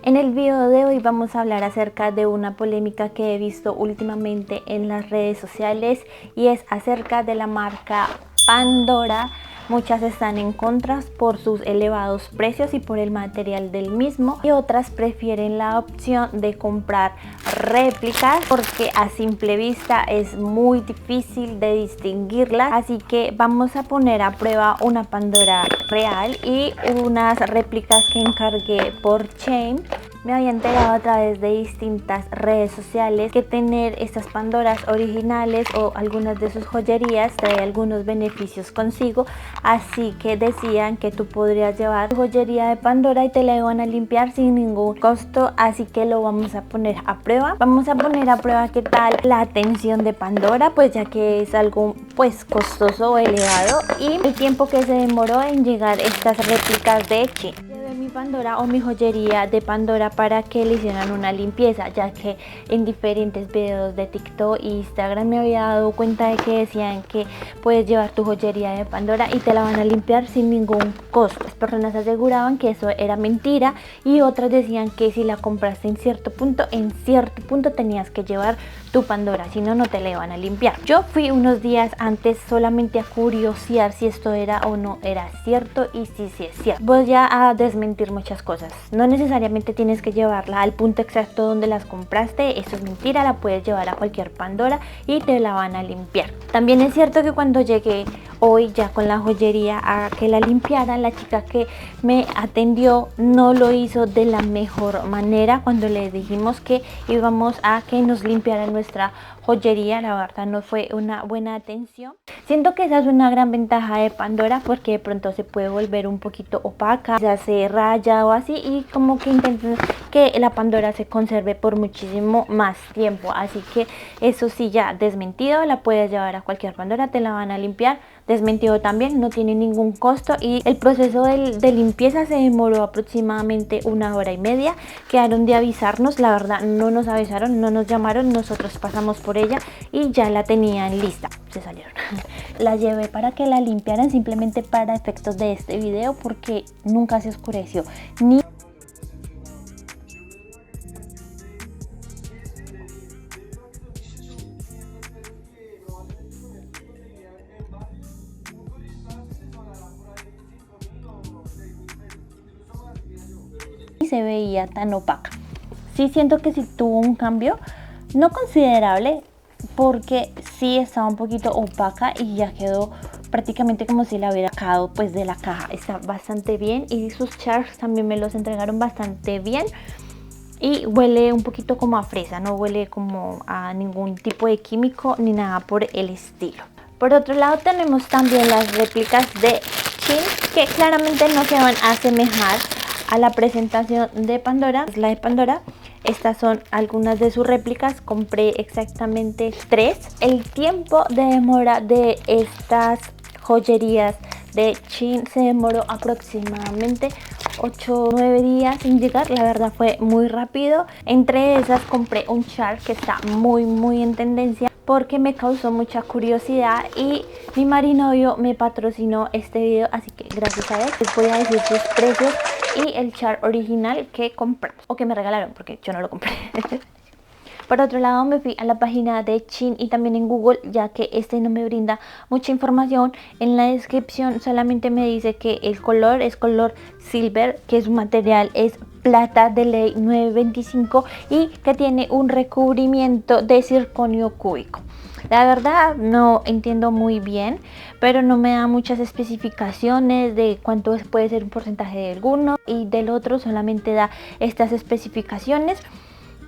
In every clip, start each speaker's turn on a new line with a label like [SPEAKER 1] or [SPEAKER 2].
[SPEAKER 1] En el video de hoy vamos a hablar acerca de una polémica que he visto últimamente en las redes sociales y es acerca de la marca Pandora. Muchas están en contra por sus elevados precios y por el material del mismo, y otras prefieren la opción de comprar réplicas porque a simple vista es muy difícil de distinguirlas. Así que vamos a poner a prueba una Pandora real y unas réplicas que encargué por Shein. Me había enterado a través de distintas redes sociales que tener estas Pandoras originales o algunas de sus joyerías trae algunos beneficios consigo, así que decían que tú podrías llevar tu joyería de Pandora y te la iban a limpiar sin ningún costo. Así que lo vamos a poner a prueba. Vamos a poner a prueba qué tal la atención de Pandora, pues ya que es algo pues costoso o elevado, y el tiempo que se demoró en llegar estas réplicas de Shein. Mi Pandora o mi joyería de Pandora para que le hicieran una limpieza, ya que en diferentes videos de TikTok e Instagram me había dado cuenta de que decían que puedes llevar tu joyería de Pandora y te la van a limpiar sin ningún costo. Las personas aseguraban que eso era mentira y otras decían que si la compraste en cierto punto tenías que llevar tu Pandora, si no, no te la iban a limpiar. Yo fui unos días antes solamente a curiosear si esto era o no era cierto, y sí es cierto. Voy a desmentir muchas cosas. No necesariamente tienes que llevarla al punto exacto donde las compraste, eso es mentira. La puedes llevar a cualquier Pandora y te la van a limpiar. También es cierto que cuando llegué hoy ya con la joyería a que la limpiara, la chica que me atendió no lo hizo de la mejor manera. Cuando le dijimos que íbamos a que nos limpiaran nuestra joyería, la verdad no fue una buena atención. Siento que esa es una gran ventaja de Pandora, porque de pronto se puede volver un poquito opaca, ya se raya o así, y como que intentan que la Pandora se conserve por muchísimo más tiempo. Así que eso sí, ya desmentido, la puedes llevar a cualquier Pandora, te la van a limpiar. Desmentido también, no tiene ningún costo, y el proceso de limpieza se demoró aproximadamente 1 hora y media. Quedaron de avisarnos, la verdad no nos avisaron, no nos llamaron, nosotros pasamos por ella y ya la tenían lista. Se salieron. La llevé para que la limpiaran simplemente para efectos de este video, porque nunca se oscureció ni se veía tan opaca. Sí siento que sí tuvo un cambio, no considerable, porque sí estaba un poquito opaca y ya quedó prácticamente como si la hubiera sacado pues de la caja. Está bastante bien, y sus charms también me los entregaron bastante bien. Y huele un poquito como a fresa, no huele como a ningún tipo de químico ni nada por el estilo. Por otro lado tenemos también las réplicas de Shein, que claramente no se van a asemejar a la presentación de Pandora. Es la de Pandora. Estas son algunas de sus réplicas, compré exactamente 3. El tiempo de demora de estas joyerías de Shein se demoró aproximadamente 8 o 9 días en llegar. La verdad fue muy rápido. Entre esas compré un char que está muy en tendencia, porque me causó mucha curiosidad y mi marinovio me patrocinó este video, así que gracias a él les voy a decir sus precios y el char original que compramos, o que me regalaron, porque yo no lo compré. Por otro lado, me fui a la página de Shein y también en Google, ya que este no me brinda mucha información. En la descripción solamente me dice que el color es color silver, que su material es plata de ley 925 y que tiene un recubrimiento de circonio cúbico. La verdad no entiendo muy bien, pero no me da muchas especificaciones de cuánto puede ser un porcentaje de alguno y del otro, solamente da estas especificaciones.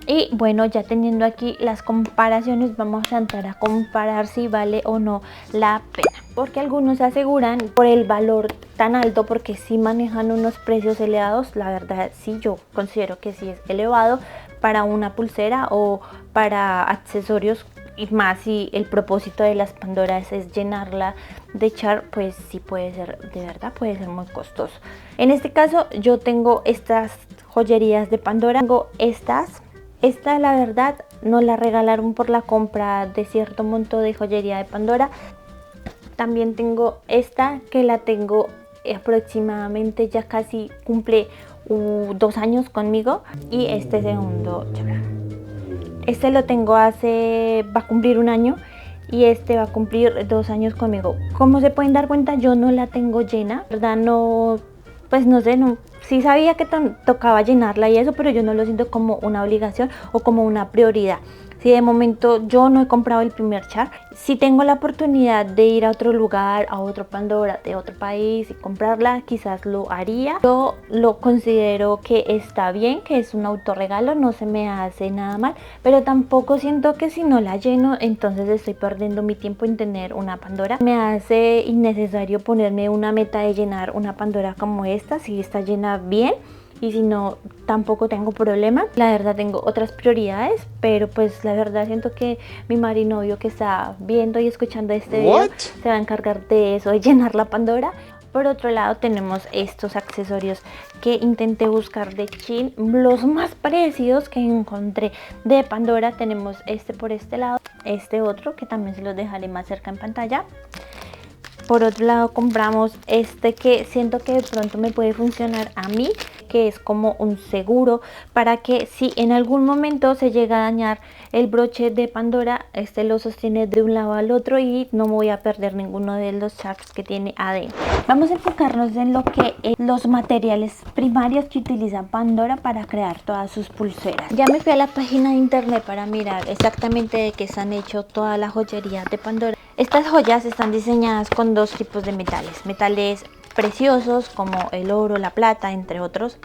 [SPEAKER 1] Y bueno, ya teniendo aquí las comparaciones, vamos a entrar a comparar si vale o no la pena, porque algunos aseguran por el valor tan alto, porque sí manejan unos precios elevados. La verdad sí, yo considero que sí es elevado para una pulsera o para accesorios, y más si el propósito de las Pandoras es llenarla de char, pues sí puede ser, de verdad puede ser muy costoso. En este caso yo tengo estas joyerías de Pandora, tengo esta la verdad no la regalaron por la compra de cierto monto de joyería de Pandora. También tengo esta que la tengo aproximadamente, ya casi cumple 2 años conmigo. Y este segundo, este lo tengo va a cumplir 1 año. Y este va a cumplir 2 años conmigo. Como se pueden dar cuenta, yo no la tengo llena, ¿verdad? No, pues no sé, no, sí sabía que tocaba llenarla y eso, pero yo no lo siento como una obligación o como una prioridad. Si de momento yo no he comprado el primer char, si tengo la oportunidad de ir a otro lugar, a otro Pandora de otro país y comprarla, quizás lo haría. Yo lo considero que está bien, que es un autorregalo, no se me hace nada mal, pero tampoco siento que si no la lleno, entonces estoy perdiendo mi tiempo en tener una Pandora. Me hace innecesario ponerme una meta de llenar una Pandora como esta, si está llena bien. Y si no, tampoco tengo problema. La verdad tengo otras prioridades, pero pues la verdad siento que mi marinovio que está viendo y escuchando este video se va a encargar de eso, de llenar la Pandora. Por otro lado tenemos estos accesorios que intenté buscar de Shein, los más parecidos que encontré de Pandora. Tenemos este por este lado, este otro que también se los dejaré más cerca en pantalla. Por otro lado compramos este que siento que de pronto me puede funcionar a mí, que es como un seguro para que si en algún momento se llega a dañar el broche de Pandora, este lo sostiene de un lado al otro y no me voy a perder ninguno de los chars que tiene adentro. Vamos a enfocarnos en lo que es los materiales primarios que utiliza Pandora para crear todas sus pulseras. Ya me fui a la página de internet para mirar exactamente de qué se han hecho toda la joyería de Pandora. Estas joyas están diseñadas con 2 tipos de metales preciosos como el oro, la plata, entre otros.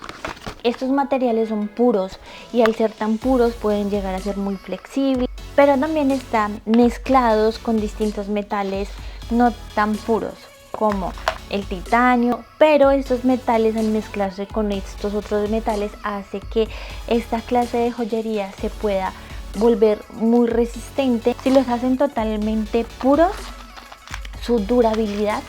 [SPEAKER 1] Estos materiales son puros y al ser tan puros pueden llegar a ser muy flexibles, pero también están mezclados con distintos metales no tan puros como el titanio, pero estos metales al mezclarse con estos otros metales hace que esta clase de joyería se pueda volver muy resistente. Si los hacen totalmente puros, su durabilidad,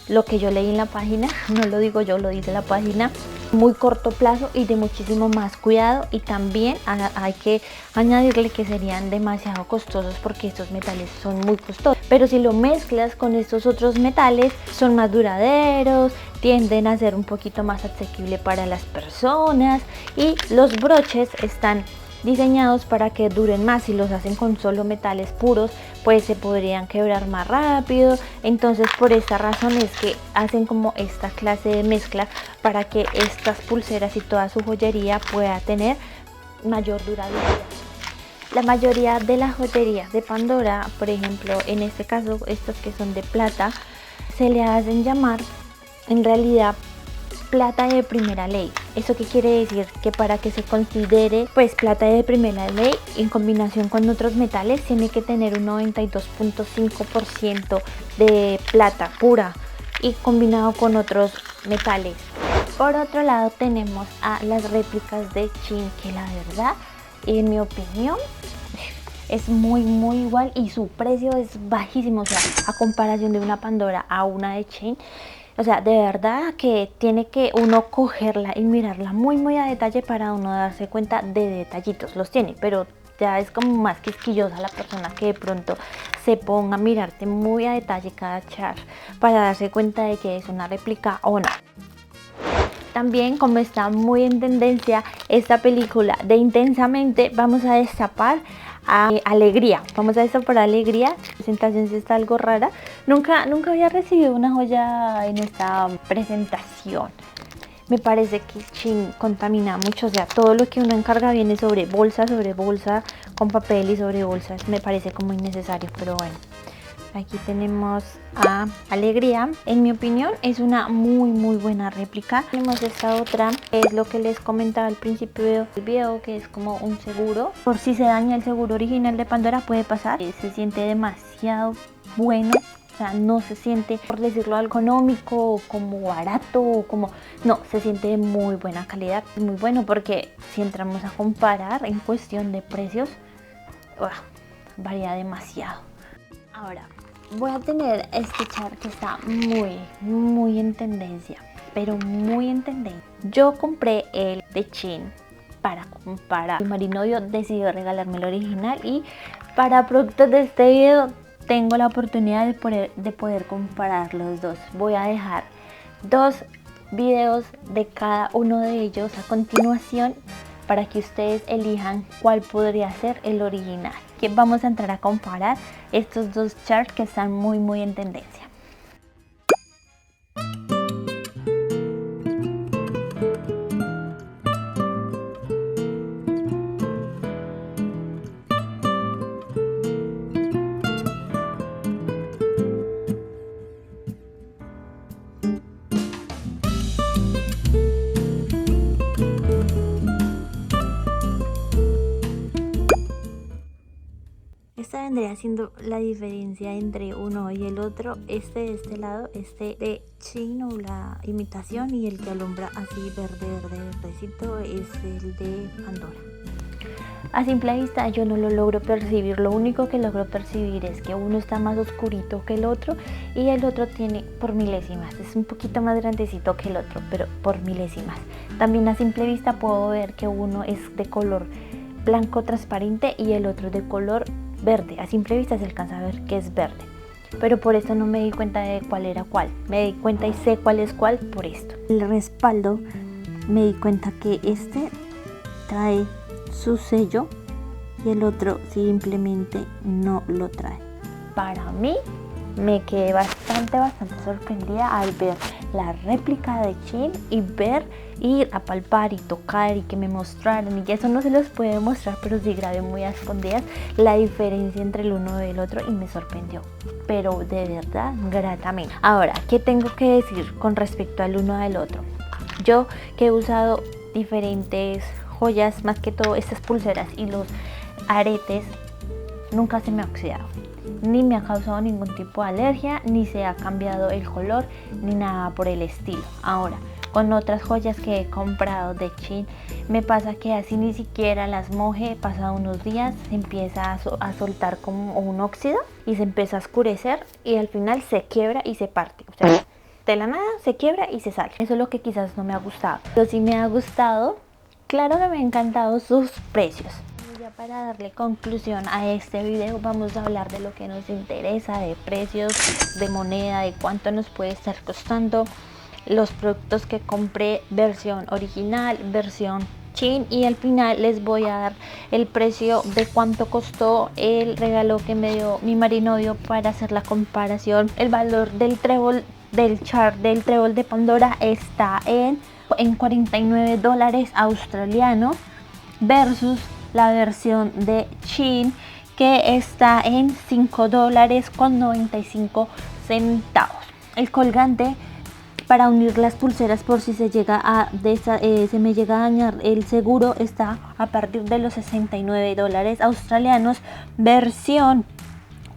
[SPEAKER 1] lo que yo leí en la página, no lo digo yo, lo dice la página, muy corto plazo y de muchísimo más cuidado. Y también hay que añadirle que serían demasiado costosos porque estos metales son muy costosos, pero si lo mezclas con estos otros metales son más duraderos, tienden a ser un poquito más asequible para las personas y los broches están diseñados para que duren más. Si los hacen con solo metales puros, pues se podrían quebrar más rápido. Entonces por esta razón es que hacen como esta clase de mezcla para que estas pulseras y toda su joyería pueda tener mayor durabilidad. La mayoría de las joyerías de Pandora, por ejemplo en este caso estas que son de plata, se le hacen llamar en realidad plata de primera ley. ¿Eso qué quiere decir? Que para que se considere pues plata de primera ley en combinación con otros metales tiene que tener un 92.5% de plata pura y combinado con otros metales. Por otro lado tenemos a las réplicas de Shein, que la verdad en mi opinión es muy igual y su precio es bajísimo, o sea, a comparación de una Pandora a una de Shein. O sea, de verdad que tiene que uno cogerla y mirarla muy a detalle para uno darse cuenta de detallitos. Los tiene, pero ya es como más quisquillosa la persona que de pronto se ponga a mirarte muy a detalle cada char para darse cuenta de que es una réplica o no. También, como está muy en tendencia esta película de Intensamente, vamos a destapar a Alegría. Vamos a destapar a Alegría. La presentación sí está algo rara. Nunca había recibido una joya en esta presentación. Me parece que Shein contamina mucho, o sea, todo lo que uno encarga viene sobre bolsa, con papel y sobre bolsas. Me parece como innecesario, pero bueno. Aquí tenemos a Alegría. En mi opinión es una muy buena réplica. Tenemos esta otra, que es lo que les comentaba al principio del video, que es como un seguro. Por si se daña el seguro original de Pandora puede pasar. Se siente demasiado bueno. O sea, no se siente, por decirlo algo, económico o como barato o como... No, se siente de muy buena calidad. Muy bueno porque si entramos a comparar en cuestión de precios, varía demasiado. Ahora voy a tener este char que está muy en tendencia, pero muy en tendencia. Yo compré el de Shein para comparar. Mi marinovio decidió regalarme el original y para productos de este video tengo la oportunidad de poder comparar los dos. Voy a dejar 2 videos de cada uno de ellos a continuación para que ustedes elijan cuál podría ser el original. Que vamos a entrar a comparar estos 2 charts que están muy en tendencia. Esta vendría siendo la diferencia entre uno y el otro. Este de este lado, este de Shein o la imitación, y el que alumbra así verdecito es el de Pandora. A simple vista yo no lo logro percibir, lo único que logro percibir es que uno está más oscurito que el otro y el otro tiene por milésimas, es un poquito más grandecito que el otro, pero por milésimas. También a simple vista puedo ver que uno es de color blanco transparente y el otro de color verde. A simple vista se alcanza a ver que es verde, pero por eso no me di cuenta de cuál era cuál. Me di cuenta y sé cuál es cuál por esto. El respaldo, me di cuenta que este trae su sello y el otro simplemente no lo trae. Para mí me quedé bastante sorprendida al ver la réplica de Shein y ver, ir a palpar y tocar y que me mostraran, y eso no se los puede mostrar, pero sí grabé muy a escondidas la diferencia entre el uno y el otro y me sorprendió, pero de verdad gratamente. Ahora, ¿qué tengo que decir con respecto al uno del otro? Yo que he usado diferentes joyas, más que todo estas pulseras y los aretes, nunca se me ha oxidado, ni me ha causado ningún tipo de alergia, ni se ha cambiado el color, ni nada por el estilo. Ahora, con otras joyas que he comprado de Shein, me pasa que así ni siquiera las moje, pasado unos días se empieza a soltar como un óxido y se empieza a oscurecer y al final se quiebra y se parte. O sea, de la nada se quiebra y se sale. Eso es lo que quizás no me ha gustado. Pero sí me ha gustado, claro que me han encantado sus precios. Ya para darle conclusión a este video, vamos a hablar de lo que nos interesa, de precios, de moneda, de cuánto nos puede estar costando los productos que compré, versión original, versión Shein, y al final les voy a dar el precio de cuánto costó el regalo que me dio mi marinovio para hacer la comparación. El valor del trébol, del chart del trébol de Pandora está en $49 australianos versus la versión de Shein que está en $5.95. El colgante para unir las pulseras por si se llega se me llega a dañar el seguro está a partir de los $69 australianos, versión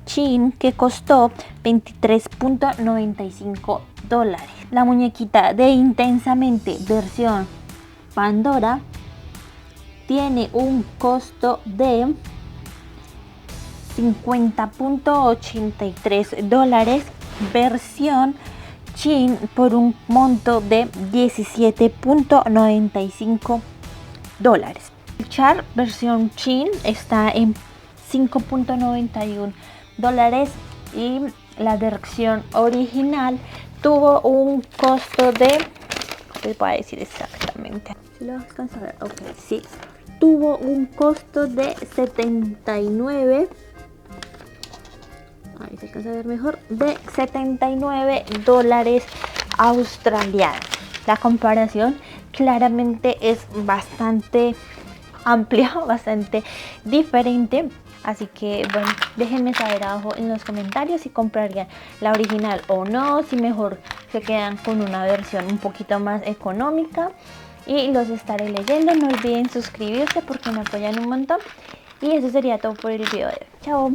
[SPEAKER 1] Shein, que costó $23.95. La muñequita de Intensamente versión Pandora tiene un costo de $50.83, versión Shein, por un monto de $17.95. El char versión Shein está en $5.91 y la versión original tuvo un costo de, les voy a decir exactamente, si lo alcanzo a ver, ok, sí, tuvo un costo de 79, ahí se alcanza a ver mejor, de $79 australianos. La comparación claramente es bastante amplia, bastante diferente. Así que bueno, déjenme saber abajo en los comentarios si comprarían la original o no, si mejor se quedan con una versión un poquito más económica, y los estaré leyendo. No olviden suscribirse porque me apoyan un montón, y eso sería todo por el video de hoy. Chao.